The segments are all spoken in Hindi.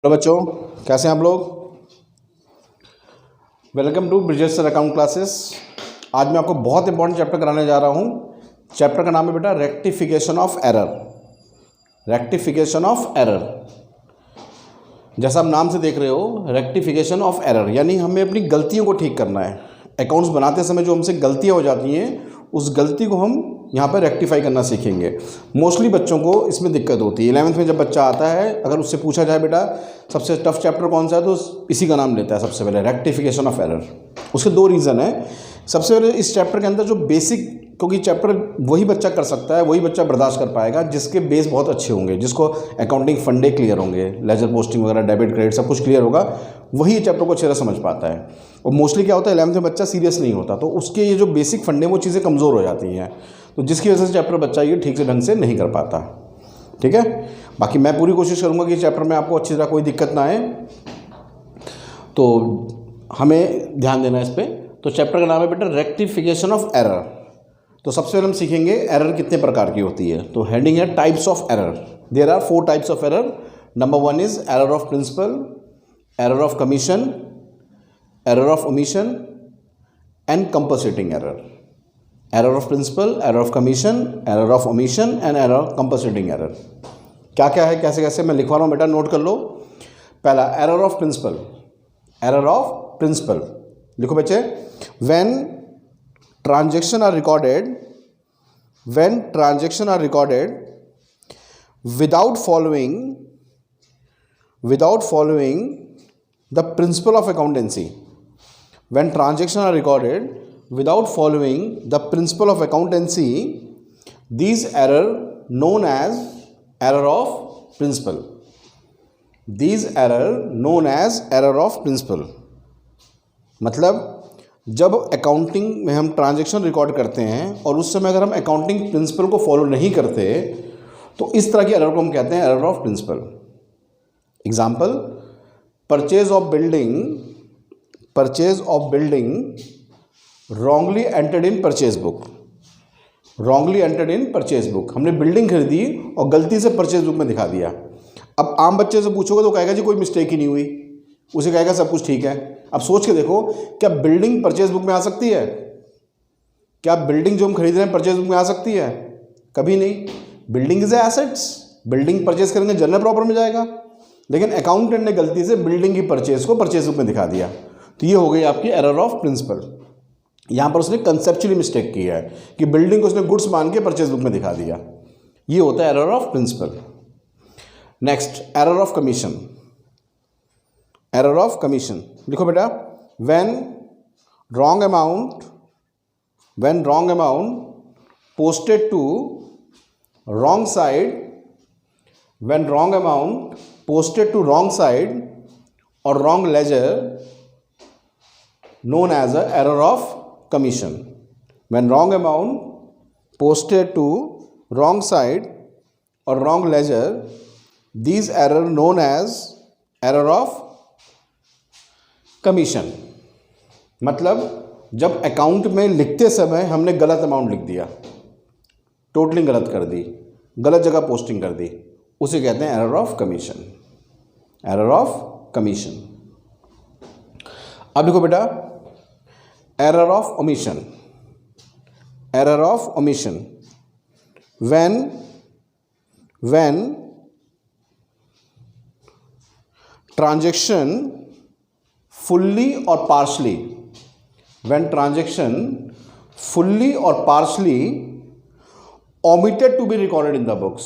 हेलो बच्चों, कैसे हैं आप लोग। Welcome to Brijesh sir account classes. आज मैं आपको बहुत इंपॉर्टेंट चैप्टर कराने जा रहा हूँ। चैप्टर का नाम है बेटा rectification of error. Rectification of error, जैसा आप नाम से देख रहे हो, रेक्टिफिकेशन ऑफ एरर यानी हमें अपनी गलतियों को ठीक करना है। अकाउंट्स बनाते समय जो हमसे गलतियाँ हो जाती हैं, उस गलती को हम यहाँ पर रेक्टिफाई करना सीखेंगे। मोस्टली बच्चों को इसमें दिक्कत होती है। 11th में जब बच्चा आता है, अगर उससे पूछा जाए बेटा सबसे टफ चैप्टर कौन सा है, तो इसी का नाम लेता है सबसे पहले, रेक्टिफिकेशन ऑफ एरर। उसके दो रीज़न है। सबसे पहले इस चैप्टर के अंदर जो बेसिक, क्योंकि चैप्टर वही बच्चा कर सकता है, वही बच्चा बर्दाश्त कर पाएगा जिसके बेस बहुत अच्छे होंगे, जिसको अकाउंटिंग फंडे क्लियर होंगे, लेजर पोस्टिंग वगैरह, डेबिट क्रेडिट सब कुछ क्लियर होगा, वही चैप्टर को अच्छे से समझ पाता है। और मोस्टली क्या होता है, 11th में बच्चा सीरियस नहीं होता, तो उसके ये जो बेसिक फंडे वो चीज़ें कमज़ोर हो जाती हैं, तो जिसकी वजह से चैप्टर बच्चा ये ठीक से ढंग से नहीं कर पाता। ठीक है, बाकी मैं पूरी कोशिश करूँगा कि चैप्टर में आपको अच्छी तरह कोई दिक्कत ना आए, तो हमें ध्यान देना है इस पर। तो चैप्टर का नाम है बेटा रेक्टिफिकेशन ऑफ एरर। तो सबसे पहले हम सीखेंगे एरर कितने प्रकार की होती है। तो हेडिंग है types of error. There are 4 types of error. Number 1 is error of principle, error of commission, error of omission and compensating error. Error of principle, error of commission, error of omission and error of compensating error. क्या क्या है, कैसे कैसे, मैं लिखवा रहा हूँ बेटा, नोट कर लो। पहला error of principle. Error of principle लिखो बच्चे। When transaction are recorded, when transaction are recorded without following the principle of accountancy. When transactions are recorded without following the principle of accountancy, these error known as error of principle. These error known as error of principle. मतलब जब अकाउंटिंग में हम ट्रांजैक्शन रिकॉर्ड करते हैं और उस समय अगर हम अकाउंटिंग प्रिंसिपल को फॉलो नहीं करते, तो इस तरह की एरर को हम कहते हैं error of principle. Example, purchase of building wrongly entered in purchase book. Wrongly entered in purchase book, हमने बिल्डिंग खरीदी और गलती से परचेज बुक में दिखा दिया। अब आम बच्चे से पूछोगे तो कहेगा जी कोई मिस्टेक ही नहीं हुई, उसे कहेगा सब कुछ ठीक है। अब सोच के देखो, क्या बिल्डिंग परचेज बुक में आ सकती है? क्या बिल्डिंग जो हम खरीद रहे हैं परचेज बुक में आ सकती है? कभी नहीं। Building is assets, building purchase करेंगे जनरल प्रॉपर्टी में जाएगा, लेकिन अकाउंटेंट ने गलती से बिल्डिंग की परचेज को परचेज बुक में दिखा दिया, तो ये हो गई आपकी एरर ऑफ प्रिंसिपल। यहाँ पर उसने कंसेप्चुअली मिस्टेक की है कि बिल्डिंग को उसने गुड्स मान के परचेज बुक में दिखा दिया, ये होता है error of principle. Next, error of commission. Error of commission लिखो बेटा। When wrong amount posted to wrong side, when wrong amount posted to wrong side or wrong ledger, known as a error of commission. When wrong amount posted to wrong side or wrong ledger, these error known as error of commission. मतलब जब अकाउंट में लिखते समय हमने गलत अमाउंट लिख दिया, टोटलिंग गलत कर दी, गलत जगह पोस्टिंग कर दी, उसे कहते हैं error of commission. Error of commission. अब देखो बेटा, error of omission. Error of omission, when transaction fully और पार्शली, व्हेन ट्रांजैक्शन फुल्ली और partially omitted to be recorded in the books,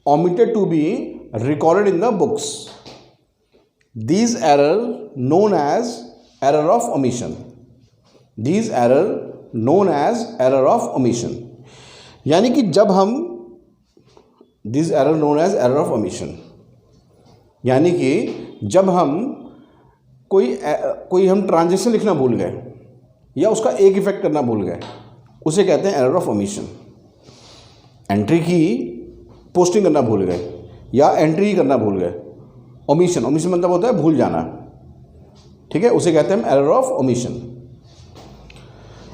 omitted to be recorded in the books, these error known as error of omission. These error known as error of omission. यानी कि जब हम these error known as error of omission, यानी कि जब हम कोई हम ट्रांजेक्शन लिखना भूल गए या उसका एक इफेक्ट करना भूल गए, उसे कहते हैं एरर ऑफ ओमिशन। एंट्री की पोस्टिंग करना भूल गए या एंट्री ही करना भूल गए, ओमिशन। ओमिशन मतलब होता है भूल जाना, ठीक है, उसे कहते हैं एरर ऑफ ओमिशन।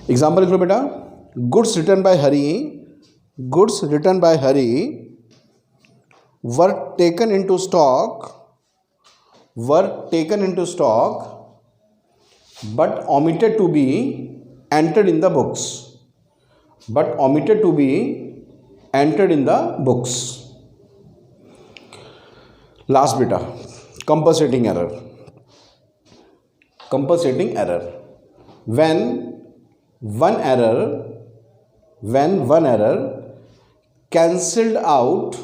एग्जाम्पल लिख लो बेटा। Goods return by Hari were taken into stock were taken into stock but omitted to be entered in the books. But omitted to be entered in the books. Last beta, compensating error. Compensating error. When one error cancelled out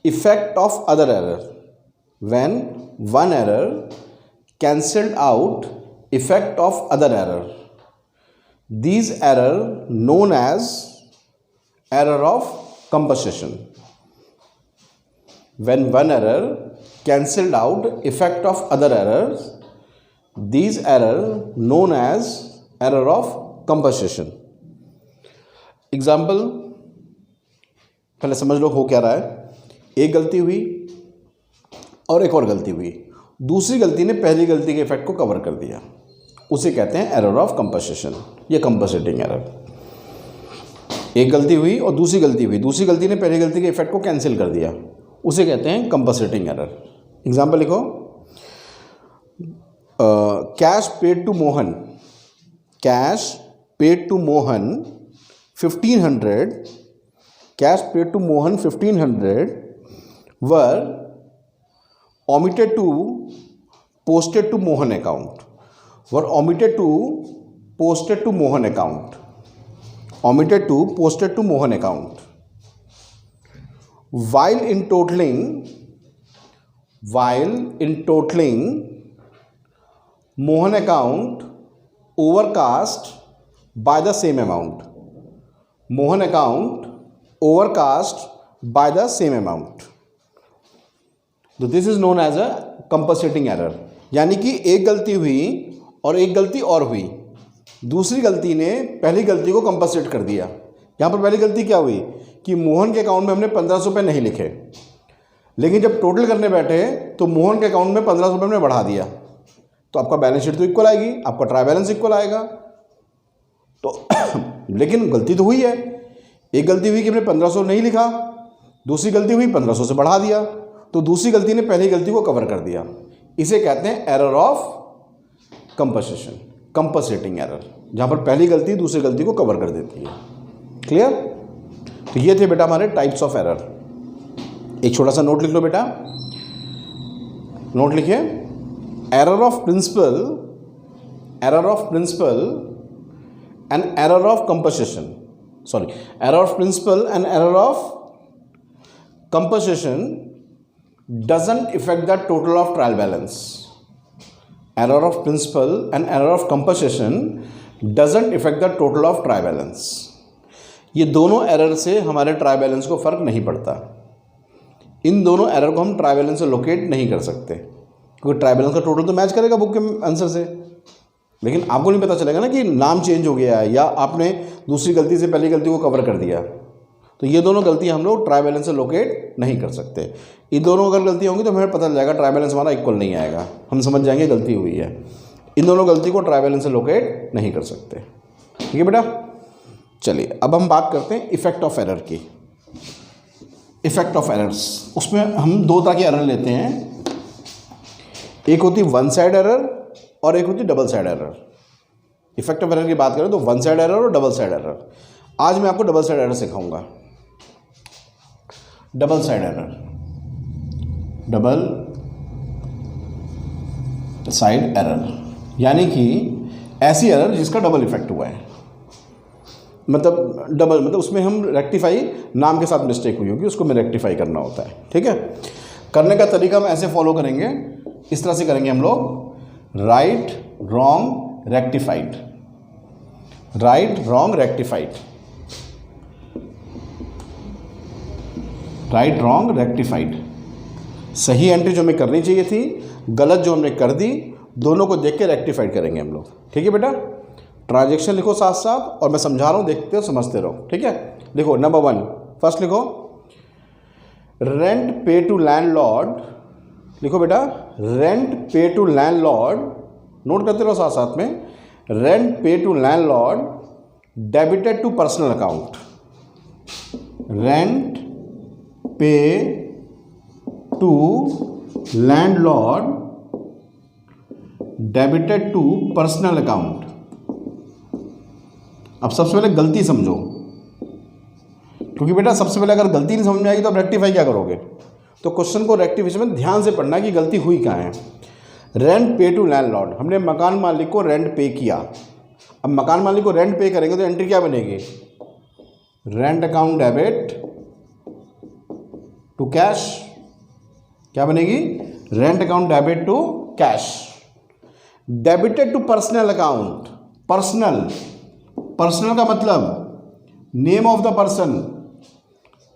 effect of other error. When one error cancelled out effect of other error. These error known as error of compensation. When one error cancelled out effect of other errors, these error known as error of compensation. Example पहले समझ लो हो क्या रहा है। एक गलती हुई और एक और गलती हुई, दूसरी गलती ने पहली गलती के इफेक्ट को कवर कर दिया, उसे कहते हैं एरर ऑफ कंपनसेशन या कंपनसेटिंग एरर। एक गलती हुई और दूसरी गलती हुई, दूसरी गलती ने पहली गलती के इफेक्ट को कैंसिल कर दिया, उसे कहते हैं कंपनसेटिंग एरर। एग्जाम्पल लिखो, cash paid to Mohan, cash paid to Mohan 1500, cash paid to Mohan 1500 were omitted to posted to Mohan account, were omitted to posted to Mohan account, omitted to posted to Mohan account. While in totaling Mohan account overcast by the same amount. Mohan account overcast by the same amount. तो this is known as a compensating error. यानी कि एक गलती हुई और एक गलती और हुई, दूसरी गलती ने पहली गलती को कंपनसेट कर दिया। यहाँ पर पहली गलती क्या हुई कि मोहन के अकाउंट में हमने 1500 रुपये नहीं लिखे, लेकिन जब टोटल करने बैठे तो मोहन के अकाउंट में 1500 रुपये हमने बढ़ा दिया, तो आपका बैलेंस शीट तो इक्वल आएगी, आपका ट्राई बैलेंस इक्वल आएगा। तो लेकिन गलती तो हुई है, एक गलती हुई कि हमने 1500 नहीं लिखा, दूसरी गलती हुई 1500 से बढ़ा दिया, तो दूसरी गलती ने पहली गलती को कवर कर दिया। इसे कहते हैं error of compensation, compensating error, जहाँ पर पहली गलती दूसरी गलती को कवर कर देती है। क्लियर? तो ये थे बेटा हमारे टाइप्स ऑफ एरर। एक छोटा सा नोट लिख लो बेटा, नोट लिखिए, error of principle, error of principle and error of compensation, sorry, error of principle and error of compensation doesn't affect the total of trial balance. Error of principal and error of compensation doesn't affect the total of trial balance. ये दोनों एरर से हमारे ट्राई बैलेंस को फ़र्क नहीं पड़ता। इन दोनों एरर को हम ट्राई बैलेंस से लोकेट नहीं कर सकते, क्योंकि ट्राई बैलेंस का टोटल तो मैच करेगा बुक के आंसर से, लेकिन आपको नहीं पता चलेगा ना कि नाम चेंज हो गया है या आपने दूसरी गलती से पहली गलती को कवर कर दिया। तो ये दोनों गलतियाँ हम लोग ट्राई बैलेंस से लोकेट नहीं कर सकते। ये दोनों अगर गलती होंगी तो हमें पता चल जाएगा ट्राई बैलेंस हमारा इक्वल नहीं आएगा, हम समझ जाएंगे गलती हुई है। इन दोनों गलती को ट्राई बैलेंस से लोकेट नहीं कर सकते। ठीक है बेटा, चलिए अब हम बात करते हैं इफेक्ट ऑफ एरर की। इफेक्ट ऑफ एरर्स, उसमें हम दो तरह की एरर लेते हैं, एक होती वन साइड एरर और एक होती double side error. Effect of error की बात करें तो वन साइड एरर और डबल साइड एरर। आज मैं आपको डबल साइड एरर सिखाऊंगा। Double side error, double side error यानी कि ऐसी एरर जिसका डबल इफेक्ट हुआ है, मतलब डबल मतलब उसमें हम रेक्टिफाई नाम के साथ मिस्टेक हुई होगी, उसको में रेक्टिफाई करना होता है। ठीक है, करने का तरीका हम ऐसे फॉलो करेंगे, इस तरह से करेंगे हम लोग, right wrong rectified, right wrong rectified, right wrong rectified. सही एंट्री जो हमें करनी चाहिए थी, गलत जो हमने कर दी, दोनों को देख के रेक्टिफाइड करेंगे हम लोग। ठीक है बेटा, ट्रांजैक्शन लिखो साथ साथ और मैं समझा रहा हूँ, देखते हो समझते रहो। ठीक है, लिखो नंबर 1, फर्स्ट लिखो रेंट पे टू लैंडलॉर्ड, लिखो बेटा rent pay to landlord, note करते रहो साथ साथ में, rent pay to landlord debited to personal account, rent pay to landlord debited to personal account. अब सबसे पहले गलती समझो, क्योंकि बेटा सबसे पहले अगर गलती नहीं समझ में आएगी तो आप रेक्टिफाई क्या करोगे। तो क्वेश्चन को रेक्टिफिकेशन में ध्यान से पढ़ना कि गलती हुई कहाँ है। रेंट पे टू लैंडलॉर्ड, हमने मकान मालिक को रेंट पे किया। अब मकान मालिक को रेंट पे करेंगे तो एंट्री क्या बनेगी, rent account debit to cash. क्या बनेगी, rent account debit to cash. Debited to personal account, personal, personal का मतलब name of the person,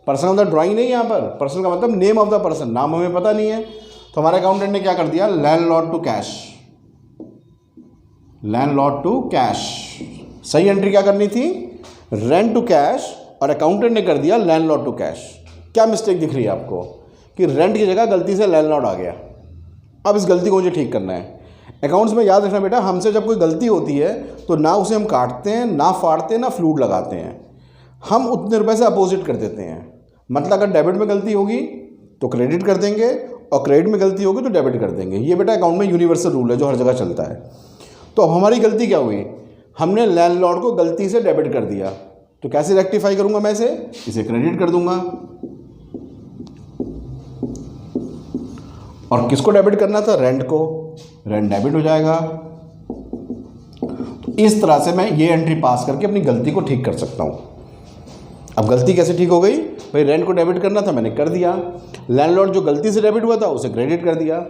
person of the drawing नहीं यहाँ पर, पर्सन का मतलब नेम ऑफ द पर्सन, नाम हमें पता नहीं है। तो हमारे अकाउंटेंट ने क्या कर दिया, landlord to cash, landlord to cash. सही एंट्री क्या करनी थी, रेंट टू कैश, और अकाउंटेंट ने कर दिया लैंडलॉर्ड टू कैश। क्या मिस्टेक दिख रही है आपको कि रेंट की जगह गलती से लैंडलॉर्ड आ गया। अब इस गलती को मुझे ठीक करना है। अकाउंट्स में याद रखना बेटा, हमसे जब कोई गलती होती है तो ना उसे हम काटते हैं, ना फाड़ते हैं, ना फ्लूट लगाते हैं, हम उतने रुपए से अपोजिट कर देते हैं। मतलब अगर डेबिट में गलती होगी तो क्रेडिट कर देंगे, और क्रेडिट में गलती होगी तो डेबिट कर देंगे। ये बेटा अकाउंट में यूनिवर्सल रूल है जो हर जगह चलता है। तो अब हमारी गलती क्या हुई, हमने लैंडलॉर्ड को गलती से डेबिट कर दिया। तो कैसे रेक्टिफाई करूंगा मैं इसे क्रेडिट कर दूंगा। और किसको डेबिट करना था, रेंट को, रेंट डेबिट हो जाएगा। तो इस तरह से मैं ये एंट्री पास करके अपनी गलती को ठीक कर सकता हूँ। अब गलती कैसे ठीक हो गई, भाई रेंट को डेबिट करना था मैंने कर दिया, लैंडलॉर्ड जो गलती से डेबिट हुआ था उसे क्रेडिट कर दिया।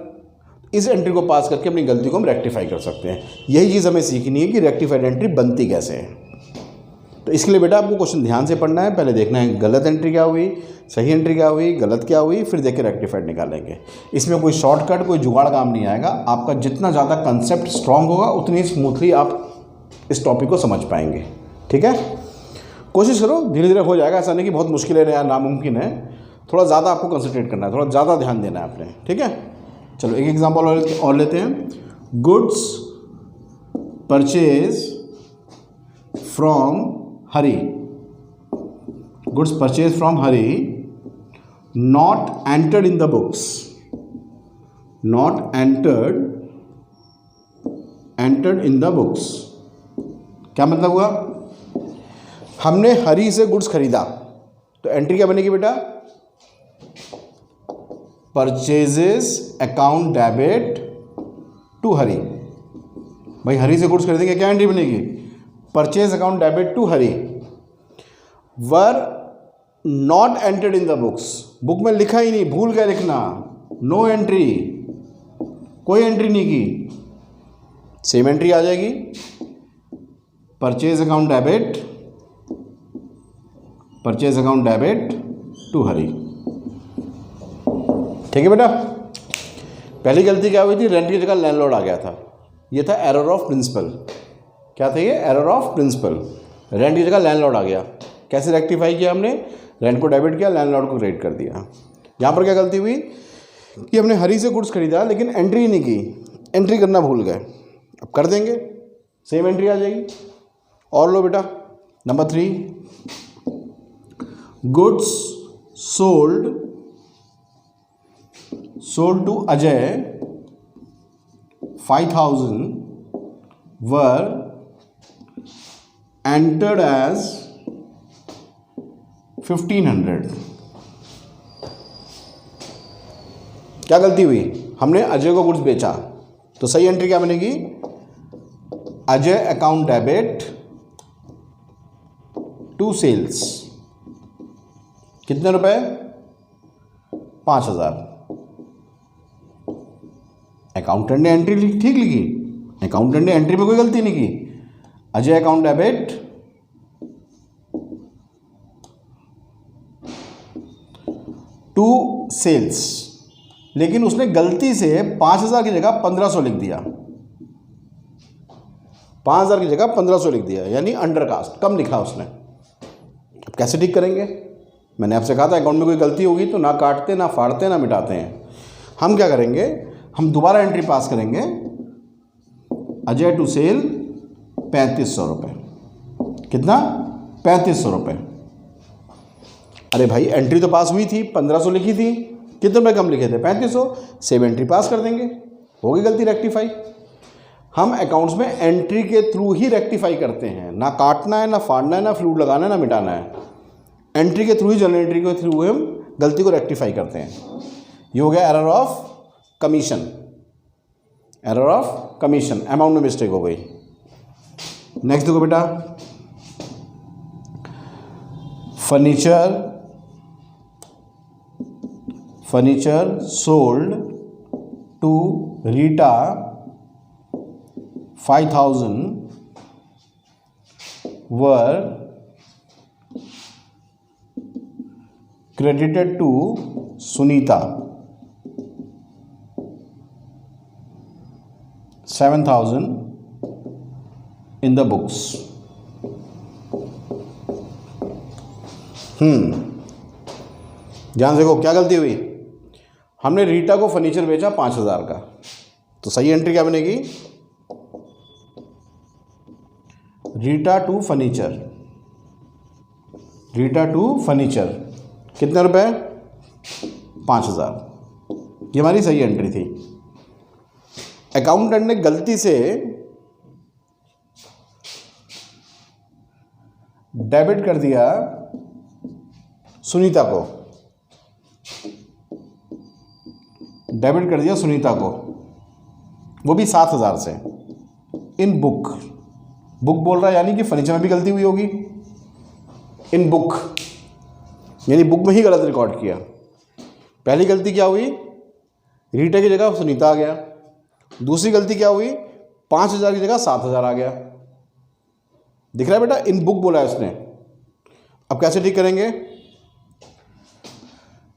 इस एंट्री को पास करके अपनी गलती को हम रेक्टिफाई कर सकते हैं। यही चीज़ हमें सीखनी है कि रेक्टिफाइड एंट्री बनती कैसे है। तो इसके लिए बेटा आपको क्वेश्चन ध्यान से पढ़ना है। पहले देखना है गलत एंट्री क्या हुई, सही एंट्री क्या हुई, गलत क्या हुई, फिर देख के रेक्टिफाइड निकालेंगे। इसमें कोई शॉर्टकट, कोई जुगाड़ काम नहीं आएगा। आपका जितना ज़्यादा कंसेप्ट स्ट्रांग होगा उतनी स्मूथली आप इस टॉपिक को समझ पाएंगे। ठीक है, कोशिश करो, धीरे धीरे हो जाएगा। ऐसा नहीं कि बहुत मुश्किल है या नामुमकिन है, थोड़ा ज़्यादा आपको कंसंट्रेट करना है, थोड़ा ज़्यादा ध्यान देना है आपने। ठीक है, चलो एक एग्जांपल और लेते हैं। Goods purchase from Hari, goods purchase from Hari not entered in the books, not entered in the books. क्या मतलब हुआ, हमने हरी से गुड्स खरीदा, तो एंट्री क्या बनेगी बेटा, purchases account debit to Hari. भाई हरी से गुड्स खरीदेंगे, क्या एंट्री बनेगी, purchase account debit to Hari. Were not entered in the books, book में लिखा ही नहीं, भूल गया लिखना, नो एंट्री, कोई एंट्री नहीं की, सेम एंट्री आ जाएगी, purchase account debit, purchase account debit to Hari. ठीक है बेटा, पहली गलती क्या हुई थी, रेंट की जगह लैंडलॉर्ड आ गया था, ये था एरर ऑफ प्रिंसिपल। क्या था ये, एरर ऑफ प्रिंसिपल, रेंट की जगह लैंडलॉर्ड आ गया। कैसे रेक्टिफाई किया हमने, रेंट को डेबिट किया, लैंडलॉर्ड को क्रेडिट कर दिया। यहाँ पर क्या गलती हुई कि हमने हरी से गुड्स खरीदा लेकिन एंट्री नहीं की, एंट्री करना भूल गए। अब कर देंगे, सेम एंट्री आ जाएगी। और लो बेटा number 3, goods sold to Ajay 5,000 were entered as 1,500। क्या गलती हुई, हमने अजय को गुड्स बेचा, तो सही एंट्री क्या बनेगी, Ajay account debit to sales. कितने रुपए, 5,000। अकाउंटेंट ने एंट्री ठीक लिखी, अकाउंटेंट ने एंट्री में कोई गलती नहीं की, Ajay account debit to sales, लेकिन उसने गलती से 5,000 की जगह 1,500 लिख दिया, 5,000 की जगह 1,500 लिख दिया, यानी अंडर कास्ट, कम लिखा उसने। अब कैसे ठीक करेंगे, मैंने आपसे कहा था अकाउंट में कोई गलती होगी तो ना काटते, ना फाड़ते, ना मिटाते हैं। हम क्या करेंगे, हम दोबारा एंट्री पास करेंगे, अजय टू सेल 3,500 रुपये। कितना, 3,500 रुपये। अरे भाई एंट्री तो पास हुई थी, 1,500 लिखी थी, कितने रुपये कम लिखे थे, 3,500, सेम एंट्री पास कर देंगे, होगी गलती रेक्टिफाई। हम अकाउंट्स में एंट्री के थ्रू ही रेक्टिफाई करते हैं, ना काटना है, ना फाड़ना है, ना फ्लूट लगाना है, ना मिटाना है। एंट्री के थ्रू ही, जनरल एंट्री के थ्रू हम गलती को रेक्टिफाई करते हैं। ये हो गया error of commission, error of commission, amount में मिस्टेक हो गई। नेक्स्ट देखो बेटा, furniture sold to Rita 5,000 were credited to Sunita 7,000 in the books। ध्यान से देखो क्या गलती हुई। हमने रीटा को फर्नीचर बेचा 5,000 का, तो सही एंट्री क्या बनेगी? Rita to furniture, Rita to furniture कितने रुपए? 5,000। ये हमारी सही एंट्री थी। अकाउंटेंट ने गलती से डेबिट कर दिया सुनीता को, डेबिट कर दिया सुनीता को, वो भी 7,000 से इन बुक। बुक बोल रहा है यानी कि फर्नीचर में भी गलती हुई होगी। इन बुक यानी बुक में ही गलत रिकॉर्ड किया। पहली गलती क्या हुई? रीटा की जगह सुनीता आ गया। दूसरी गलती क्या हुई? 5,000 की जगह 7,000 आ गया। दिख रहा है बेटा? इन बुक बोला है उसने। अब कैसे ठीक करेंगे?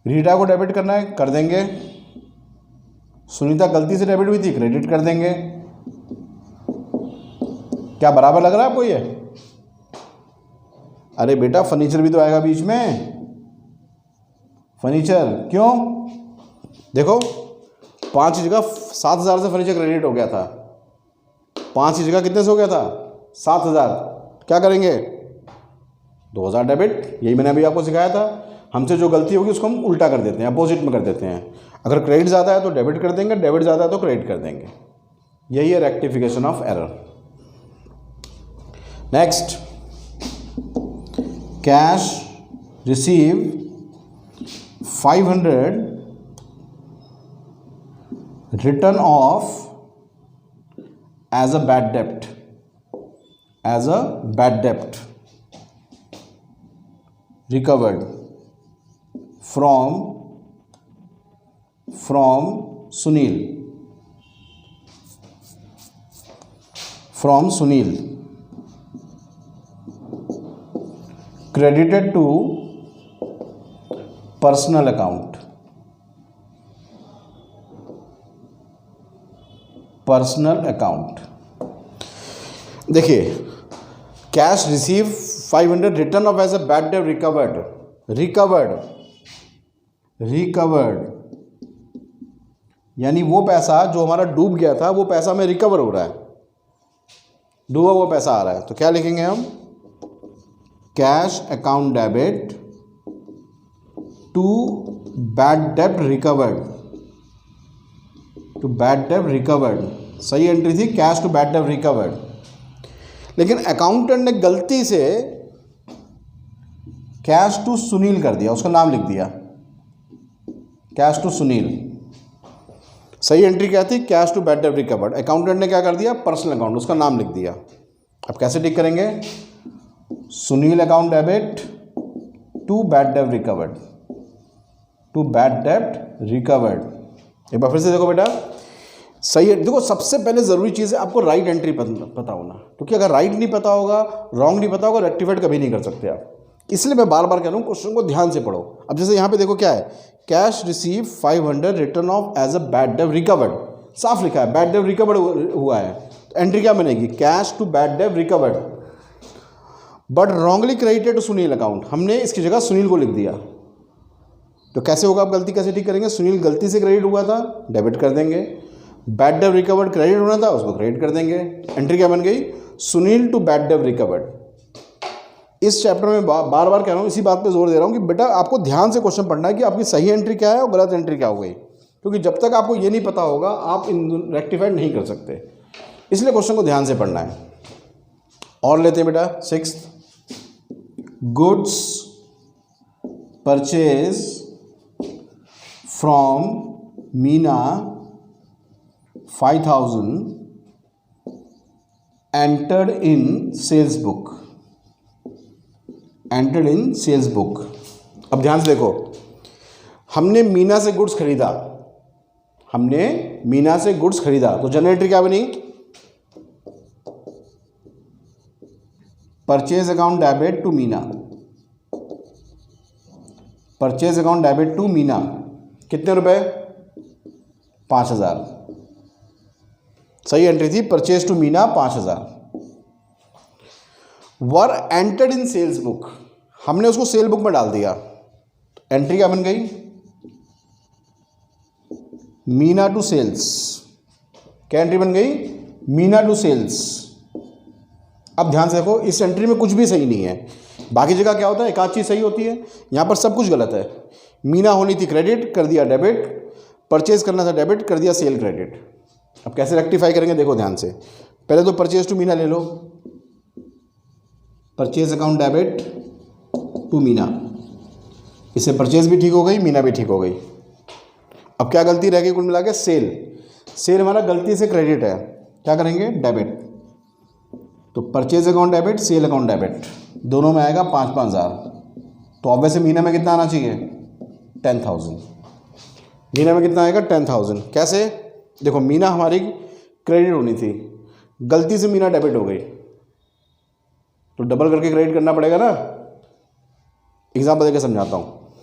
रीटा को डेबिट करना है, कर देंगे। सुनीता गलती से डेबिट हुई थी, क्रेडिट कर देंगे। क्या बराबर लग रहा है आपको ये? अरे बेटा फर्नीचर भी तो आएगा बीच में। फर्नीचर क्यों? देखो 5 की जगह 7,000 से फर्नीचर क्रेडिट हो गया था। 5 की जगह कितने से हो गया था? 7,000। क्या करेंगे? 2,000 डेबिट। यही मैंने अभी आपको सिखाया था। हमसे जो गलती होगी उसको हम उल्टा कर देते हैं, अपोजिट में कर देते हैं। अगर क्रेडिट ज़्यादा है तो डेबिट कर देंगे, डेबिट ज़्यादा है तो क्रेडिट कर देंगे। यही है rectification of error. Next, cash receive 500 return of as a bad dept, as a bad dept recovered from Sunil credited to personal account, देखिए cash receive 500 return of as a bad debt recovered यानी वो पैसा जो हमारा डूब गया था वो पैसा में रिकवर हो रहा है, डूबा हुआ पैसा आ रहा है। तो क्या लिखेंगे हम? Cash account debit to bad डेब्ट रिकवर्ड, सही एंट्री थी, कैश टू बैड डेब्ट रिकवर्ड। लेकिन अकाउंटेंट ने गलती से कैश टू सुनील कर दिया, उसका नाम लिख दिया कैश टू सुनील। सही एंट्री क्या थी? कैश टू बैड डेब्ट रिकवर्ड। अकाउंटेंट ने क्या कर दिया? पर्सनल अकाउंट, उसका नाम लिख दिया। अब कैसे ठीक करेंगे? Sunil account debit to bad डेब्ट रिकवर्ड। एक बार फिर से देखो बेटा, सही है। देखो सबसे पहले ज़रूरी चीज़ है आपको राइट एंट्री पता होना, क्योंकि अगर राइट नहीं पता होगा, रॉन्ग नहीं पता होगा, रेक्टिफाइड कभी नहीं कर सकते आप। इसलिए मैं बार बार कह रहा हूँ क्वेश्चन को ध्यान से पढ़ो। अब जैसे यहाँ पे देखो क्या है, cash receive 500 return of as a bad डेब्ट रिकवर्ड, साफ लिखा है बैड डेब्ट रिकवर्ड हुआ है। तो एंट्री क्या बनेगी? कैश टू बैड डेब्ट recovered but wrongly credited to Sunil account, हमने इसकी जगह सुनील को लिख दिया। तो कैसे होगा? आप गलती कैसे ठीक करेंगे? सुनील गलती से क्रेडिट हुआ था, डेबिट कर देंगे। बैड डेब्ट रिकवर्ड क्रेडिट होना था, उसको क्रेडिट कर देंगे। एंट्री क्या बन गई? सुनील टू बैड डेब्ट रिकवर्ड। इस चैप्टर में बार बार कह रहा हूँ, इसी बात पे जोर दे रहा हूँ कि बेटा आपको ध्यान से क्वेश्चन पढ़ना है कि आपकी सही एंट्री क्या है और गलत एंट्री क्या हो गई, क्योंकि जब तक आपको ये नहीं पता होगा आप इन रेक्टिफाइड नहीं कर सकते। इसलिए क्वेश्चन को ध्यान से पढ़ना है। और लेते हैं बेटा 6th, goods purchase from Meena 5000 entered in sales book, entered in sales book. अब ध्यान से देखो, हमने मीना से गुड्स खरीदा, हमने मीना से गुड्स खरीदा, तो जनरल एंट्री क्या बनी? Purchase account debit to Meena, purchase account debit to Meena, कितने रुपए? 5000। सही एंट्री थी, purchase to Meena 5000। Were entered in sales book, हमने उसको सेल बुक में डाल दिया, एंट्री क्या बन गई? Meena to sales. क्या एंट्री बन गई? Meena to sales. अब ध्यान से देखो, इस एंट्री में कुछ भी सही नहीं है। बाकी जगह क्या होता है, एक आध चीज़ सही होती है, यहाँ पर सब कुछ गलत है। मीना होनी थी क्रेडिट, कर दिया डेबिट, परचेज करना था डेबिट, कर दिया सेल क्रेडिट। अब कैसे रेक्टिफाई करेंगे, देखो ध्यान से। पहले तो परचेज टू मीना ले लो, purchase account debit to Meena, इससे परचेज भी ठीक हो गई, मीना भी ठीक हो गई। अब क्या गलती रह गई कुल मिला के? सेल। सेल हमारा गलती से क्रेडिट है, क्या करेंगे? डेबिट। तो purchase account debit, sale account debit, दोनों में आएगा 5,000। तो अब वैसे मीना में कितना आना चाहिए? 10,000। मीना में कितना आएगा? 10,000। कैसे? देखो, मीना हमारी क्रेडिट होनी थी, गलती से मीना डेबिट हो गई, तो डबल करके क्रेडिट करना पड़ेगा ना। एग्जाम्पल देकर समझाता हूँ।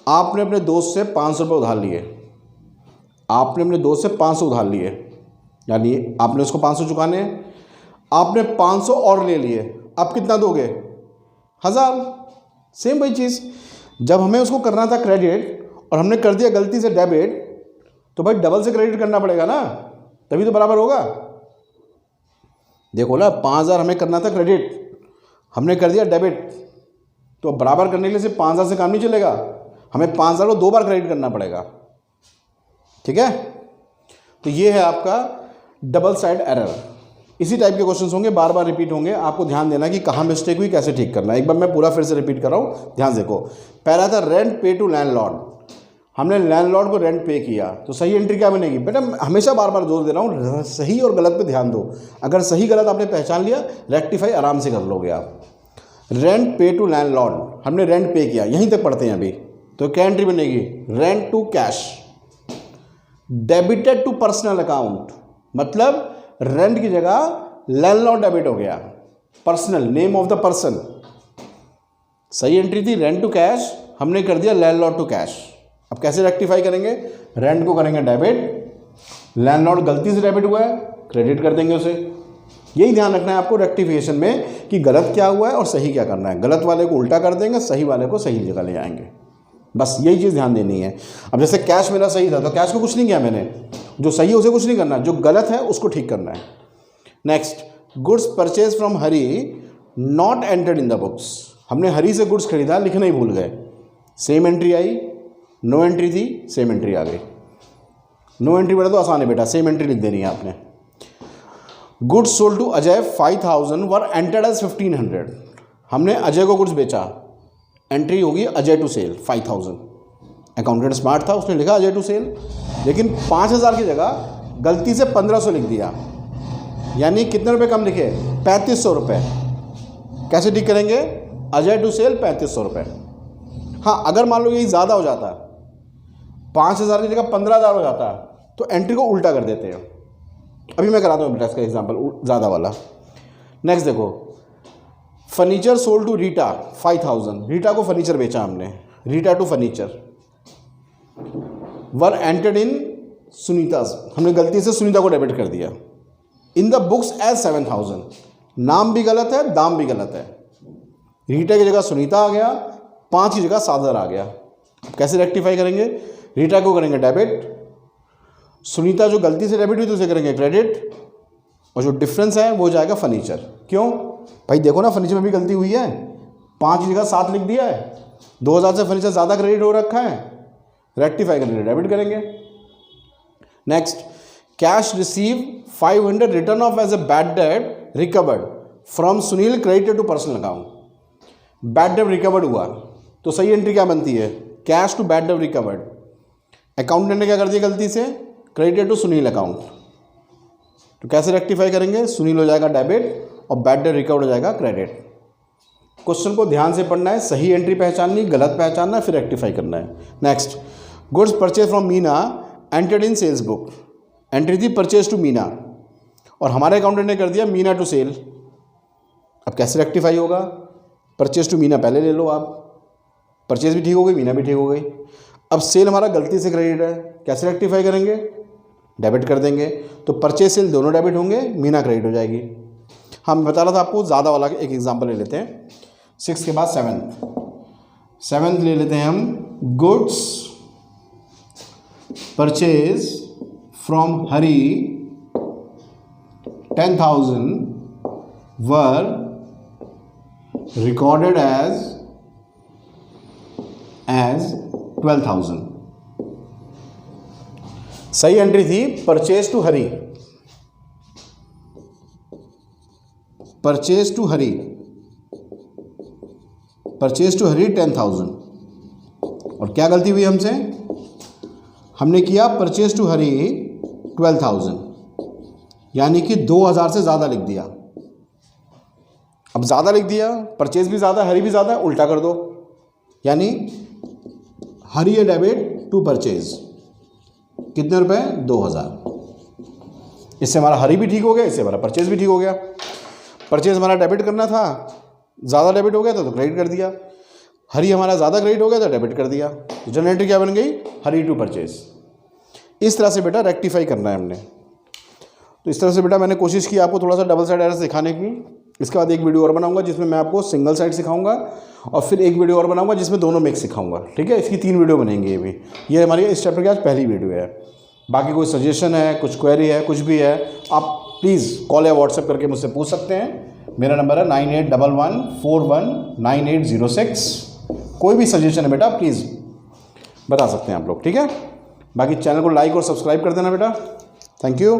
आपने अपने दोस्त से 500 रुपये उधार लिए, आपने अपने दोस्त से 500 उधार लिए, यानी आपने उसको 500 चुकाने हैं, आपने 500 और ले लिए, अब कितना दोगे? 1000। सेम वही चीज़, जब हमें उसको करना था क्रेडिट और हमने कर दिया गलती से डेबिट, तो भाई डबल से क्रेडिट करना पड़ेगा ना, तभी तो बराबर होगा। देखो ना, 5,000 हमें करना था क्रेडिट, हमने कर दिया डेबिट, तो बराबर करने के लिए सिर्फ 5,000 से काम नहीं चलेगा, हमें 5,000 को 2 बार क्रेडिट करना पड़ेगा। ठीक है, तो ये है आपका डबल साइड एरर। इसी टाइप के क्वेश्चंस होंगे, बार बार रिपीट होंगे, आपको ध्यान देना कि कहाँ मिस्टेक हुई, कैसे ठीक करना है। एक बार मैं पूरा फिर से रिपीट कर रहा हूँ, ध्यान देखो। पहला था रेंट पे टू लैंडलॉर्ड, हमने लैंडलॉर्ड को रेंट पे किया, तो सही एंट्री क्या बनेगी? बेटा हमेशा बार बार जोर दे रहा हूँ, सही और गलत पे ध्यान दो। अगर सही गलत आपने पहचान लिया, रेक्टिफाई आराम से कर लोगे आप। रेंट पे टू लैंडलॉर्ड, हमने रेंट पे किया, यहीं तक पढ़ते हैं अभी, तो क्या एंट्री बनेगी? Rent to cash. Debited to personal account, मतलब रेंट की जगह लैंडलॉर्ड डेबिट हो गया, personal, name of the person. सही एंट्री थी रेंट टू कैश, हमने कर दिया लैंडलॉर्ड टू कैश। अब कैसे रेक्टिफाई करेंगे? रेंट को करेंगे डेबिट, लैंडलॉर्ड गलती से डेबिट हुआ है, क्रेडिट कर देंगे उसे। यही ध्यान रखना है आपको रेक्टिफिकेशन में कि गलत क्या हुआ है और सही क्या करना है। गलत वाले को उल्टा कर देंगे, सही वाले को सही जगह ले आएंगे, बस यही चीज़ ध्यान देनी है। अब जैसे कैश मेरा सही था, तो कैश को कुछ नहीं किया मैंने, जो सही है उसे कुछ नहीं करना, जो गलत है उसको ठीक करना है। Next, goods purchase from Hari not entered in the books, हमने हरी से गुड्स खरीदा, लिखना ही भूल गए। सेम एंट्री आई, नो एंट्री थी, सेम एंट्री आ गई। नो एंट्री बेटा तो आसान है बेटा, सेम एंट्री लिख देनी है आपने। Goods sold to Ajay 5,000 were entered as 1,500, हमने अजय को गुड्स बेचा, एंट्री होगी Ajay to sale 5,000। Accountant smart था, उसने लिखा अजय टू सेल, लेकिन 5,000 की जगह गलती से 1,500 लिख दिया, यानी कितने रुपए कम लिखे? 3,500 रुपये। कैसे ठीक करेंगे? अजय टू सेल 3,500 रुपये। हाँ, अगर मान लो यही ज़्यादा हो जाता, 5,000 की जगह 15,000 हो जाता, तो एंट्री को उल्टा कर देते हैं। अभी मैं कराता हूँ बेटा इसका एग्जाम्पल ज़्यादा वाला। नेक्स्ट देखो, furniture sold to Rita 5,000, Rita को फर्नीचर बेचा हमने, Rita to furniture. Were entered in Sunita, हमने गलती से सुनीता को डेबिट कर दिया। इन द बुक्स एज 7,000, नाम भी गलत है, दाम भी गलत है, रीटा की जगह सुनीता आ गया, 5 की जगह 7,000 आ गया। कैसे रेक्टिफाई करेंगे? रीटा को करेंगे डेबिट, सुनीता जो गलती से डेबिट हुई तो उसे करेंगे क्रेडिट, और जो डिफरेंस है वो जाएगा फर्नीचर। क्यों भाई? देखो ना, फर्नीचर में भी गलती हुई है, 5 की जगह 7 लिख दिया है, 2,000 से फर्नीचर ज़्यादा क्रेडिट हो रखा है, रेक्टिफाई करेंगे डेबिट करेंगे। Next, cash receive 500 return of as a bad debt recovered from Sunil credited to personal account. Bad debt recovered हुआ तो सही एंट्री क्या बनती है? Cash to bad debt recovered. Accountant ने क्या कर दिया गलती से? Credited to Sunil account. तो कैसे रेक्टिफाई करेंगे? सुनील हो जाएगा डेबिट और बैड डेट रिकवर्ड हो जाएगा क्रेडिट। क्वेश्चन को ध्यान से पढ़ना है, सही एंट्री पहचाननी, गलत पहचानना है, फिर रेक्टिफाई करना है। Next, goods purchase from Meena entered in sales book. Entry थी परचेज टू मीना और हमारे अकाउंटेंट ने कर दिया मीना टू सेल। अब कैसे रेक्टिफाई होगा? परचेज टू मीना पहले ले लो आप, परचेज भी ठीक हो गई, मीना भी ठीक हो गई। अब सेल हमारा गलती से क्रेडिट है, कैसे रेक्टिफाई करेंगे? डेबिट कर देंगे। तो परचेज सेल दोनों डेबिट होंगे, मीना क्रेडिट हो जाएगी। हम बता रहा था आपको, ज़्यादा वाला एक एग्जाम्पल ले लेते हैं। 6 के बाद 7th ले लेते हैं हम। Goods purchase from Hari 10,000 were recorded as 12,000। सही एंट्री थी purchase to Hari, purchase to Hari 10,000। और क्या गलती हुई हमसे? हमने किया परचेज टू हरी 12,000, यानी कि 2,000 से ज़्यादा लिख दिया। अब ज़्यादा लिख दिया, परचेज भी ज़्यादा, हरी भी ज़्यादा, उल्टा कर दो, यानी हरी ए डेबिट टू परचेज। कितने रुपए? 2,000। इससे हमारा हरी भी ठीक हो गया, इससे हमारा परचेज भी ठीक हो गया। परचेज हमारा डेबिट करना था, ज़्यादा डेबिट हो गया तो क्रेडिट कर दिया। हरी हमारा ज़्यादा क्रेडिट हो गया तो डेबिट कर दिया। तो जनरल एंट्री क्या बन गई? Hari to purchase. इस तरह से बेटा रेक्टिफाई करना है हमने। तो इस तरह से बेटा मैंने कोशिश की आपको थोड़ा सा डबल साइड एरर सिखाने की। इसके बाद एक वीडियो और बनाऊंगा जिसमें मैं आपको सिंगल साइड सिखाऊंगा और फिर एक वीडियो और बनाऊंगा जिसमें दोनों मिक्स सिखाऊंगा। ठीक है, इसकी 3 वीडियो बनेंगी। ये हमारी इस चैप्टर की आज पहली वीडियो है। बाकी कोई सजेशन है, कुछ क्वेरी है, कुछ भी है, आप प्लीज़ कॉल या व्हाट्सएप करके मुझसे पूछ सकते हैं। मेरा नंबर है 9811419806। कोई भी सजेशन है बेटा प्लीज़ बता सकते हैं आप लोग। ठीक है, बाकी चैनल को लाइक और सब्सक्राइब कर देना बेटा। Thank you.